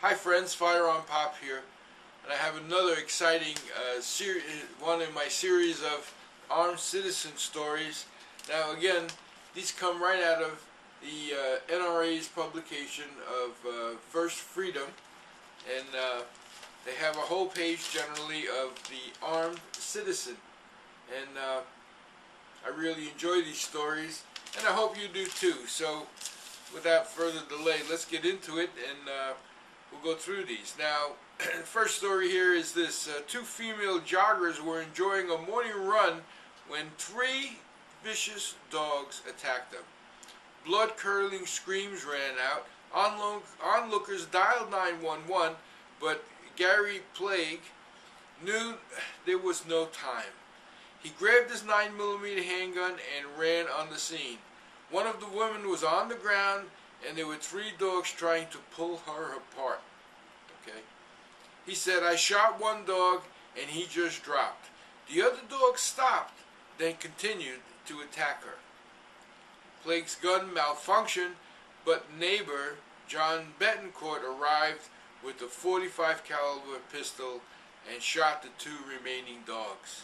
Hi friends, FirearmPop here, and I have another exciting one in my series of armed citizen stories. Now again, these come right out of the NRA's publication of First Freedom, and they have a whole page generally of the armed citizen, and I really enjoy these stories, and I hope you do too. So without further delay, let's get into it, and we'll go through these. Now, the first story here is this. Two female joggers were enjoying a morning run when three vicious dogs attacked them. Blood-curdling screams ran out. Onlookers dialed 911, but Gary Plague knew there was no time. He grabbed his 9mm handgun and ran on the scene. One of the women was on the ground, and there were three dogs trying to pull her apart. Okay? He said, "I shot one dog, and he just dropped. The other dog stopped, then continued to attack her." Plague's gun malfunctioned, but neighbor John Betancourt arrived with a .45 caliber pistol and shot the two remaining dogs.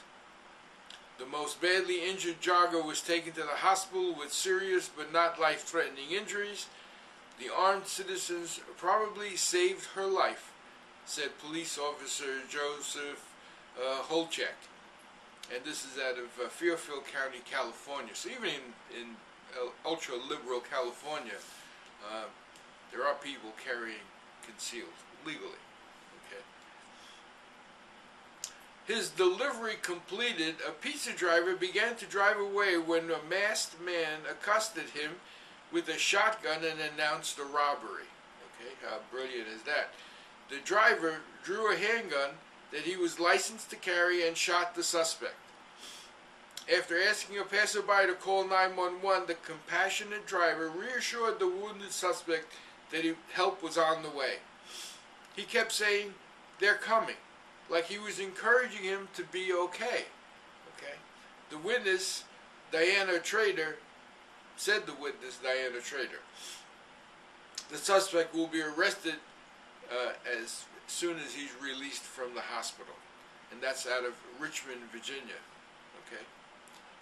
The most badly injured jogger was taken to the hospital with serious but not life-threatening injuries. The armed citizens probably saved her life, said police officer Joseph Holchek. And this is out of Fairfield County, California. So even in ultra-liberal California, there are people carrying concealed legally. Okay. His delivery completed, a pizza driver began to drive away when a masked man accosted him with a shotgun and announced a robbery. Okay, how brilliant is that? The driver drew a handgun that he was licensed to carry and shot the suspect. After asking a passerby to call 911, the compassionate driver reassured the wounded suspect that help was on the way. He kept saying, "They're coming," like he was encouraging him to be okay. Okay? The witness, Diana Trader, said the suspect will be arrested as soon as he's released from the hospital. And that's out of Richmond, Virginia. Okay?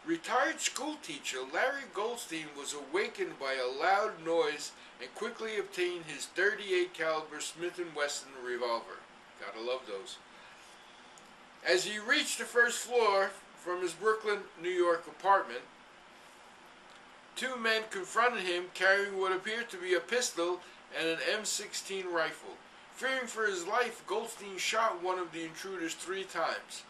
Retired school teacher Larry Goldstein was awakened by a loud noise and quickly obtained his .38 caliber Smith & Wesson revolver. Gotta love those. As he reached the first floor from his Brooklyn, New York apartment, two men confronted him carrying what appeared to be a pistol and an M16 rifle. Fearing for his life, Goldstein shot one of the intruders 3 times.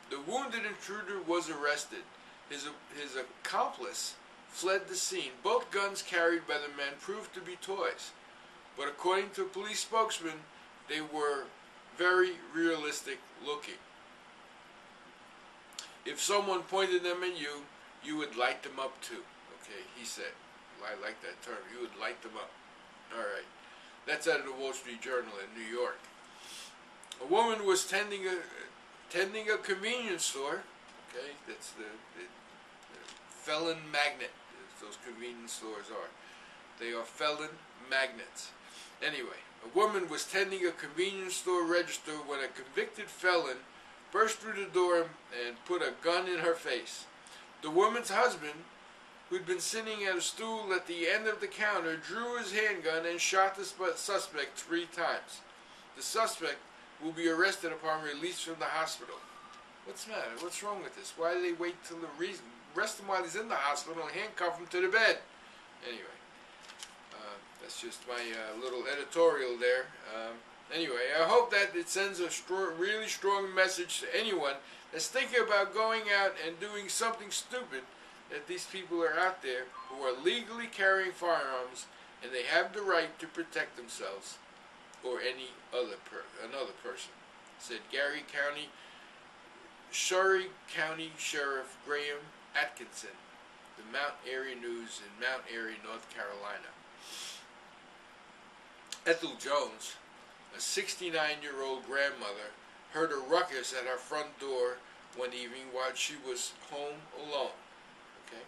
The wounded intruder was arrested. His accomplice fled the scene. Both guns carried by the men proved to be toys, but according to a police spokesman, they were very realistic looking. If someone pointed them at you, you would light them up too. Okay, he said. I like that term. You would light them up. All right. That's out of the Wall Street Journal in New York. A woman was tending a convenience store. Okay, that's the Felon Magnet, as those convenience stores are. They are Felon Magnets. Anyway, a woman was tending a convenience store register when a convicted felon burst through the door and put a gun in her face. The woman's husband, who'd been sitting at a stool at the end of the counter, drew his handgun and shot the suspect 3 times. The suspect will be arrested upon release from the hospital. What's the matter? What's wrong with this? Why do they wait till arrest him while he's in the hospital and handcuff him to the bed? Anyway, that's just my little editorial there. Anyway, I hope that it sends a really strong message to anyone that's thinking about going out and doing something stupid, that these people are out there who are legally carrying firearms and they have the right to protect themselves or another person, said Surrey County Sheriff Graham Atkinson, the Mount Airy News in Mount Airy, North Carolina. Ethel Jones, a 69-year-old grandmother, heard a ruckus at her front door one evening while she was home alone. Okay?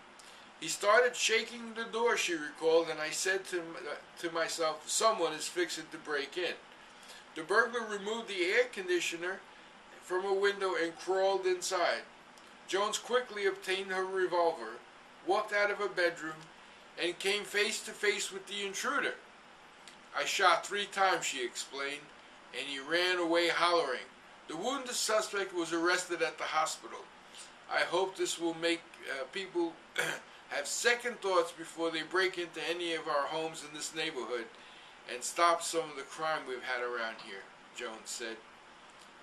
He started shaking the door, she recalled, and I said to myself, someone is fixing to break in. The burglar removed the air conditioner from a window and crawled inside. Jones quickly obtained her revolver, walked out of her bedroom, and came face to face with the intruder. I shot 3 times, she explained, and he ran away hollering. The wounded suspect was arrested at the hospital. I hope this will make people have second thoughts before they break into any of our homes in this neighborhood and stop some of the crime we've had around here, Jones said.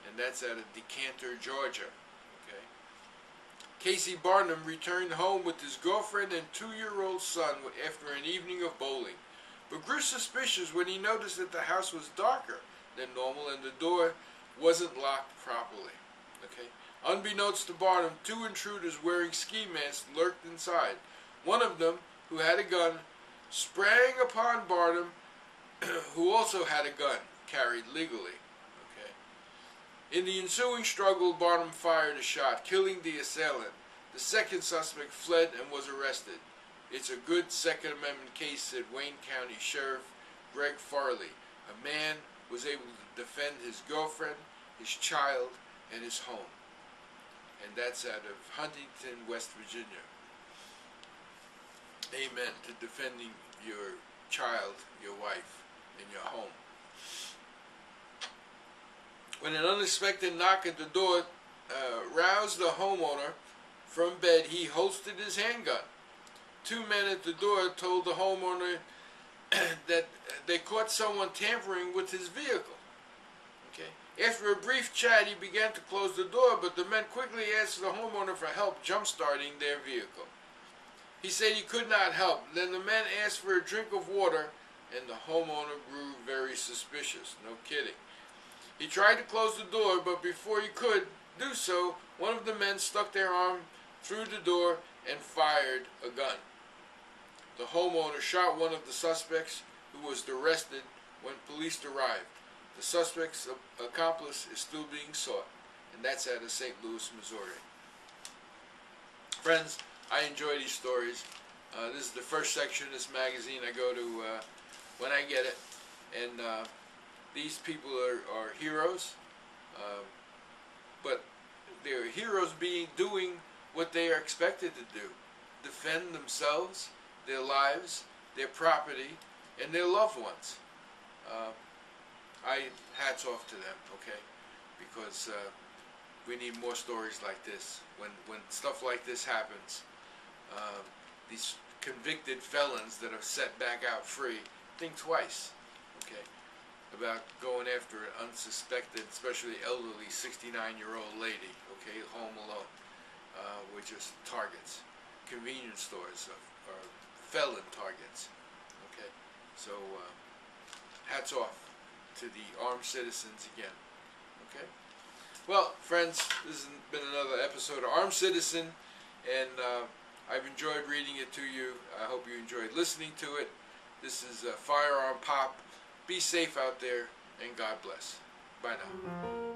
And that's out of Decanter, Georgia. Okay. Casey Barnum returned home with his girlfriend and 2-year-old son after an evening of bowling, but grew suspicious when he noticed that the house was darker than normal and the door wasn't locked properly. Okay. Unbeknownst to Barnum, 2 intruders wearing ski masks lurked inside. One of them, who had a gun, sprang upon Barnum, who also had a gun carried legally. Okay. In the ensuing struggle, Barnum fired a shot, killing the assailant. The second suspect fled and was arrested. It's a good Second Amendment case, said Wayne County Sheriff Greg Farley. A man was able to defend his girlfriend, his child, and his home. And that's out of Huntington, West Virginia. Amen to defending your child, your wife, and your home. When an unexpected knock at the door roused the homeowner from bed, he holstered his handgun. 2 men at the door told the homeowner that they caught someone tampering with his vehicle. Okay. After a brief chat, he began to close the door, but the men quickly asked the homeowner for help jump-starting their vehicle. He said he could not help. Then the men asked for a drink of water, and the homeowner grew very suspicious. No kidding. He tried to close the door, but before he could do so, one of the men stuck their arm through the door and fired a gun. The homeowner shot one of the suspects, who was arrested when police arrived. The suspect's accomplice is still being sought, and that's out of St. Louis, Missouri. Friends, I enjoy these stories. This is the first section of this magazine I go to when I get it, and these people are heroes, but they're heroes doing what they are expected to do: defend themselves, their lives, their property, and their loved ones. Hats off to them, okay? Because we need more stories like this. When stuff like this happens, these convicted felons that are set back out free, think twice, okay, about going after an unsuspected, especially elderly 69-year-old lady, okay, home alone. We're just targets. Convenience stores are felon targets, okay? So hats off to the armed citizens again, okay? Well, friends, this has been another episode of Armed Citizen, and I've enjoyed reading it to you. I hope you enjoyed listening to it. This is FirearmPop. Be safe out there, and God bless. Bye now.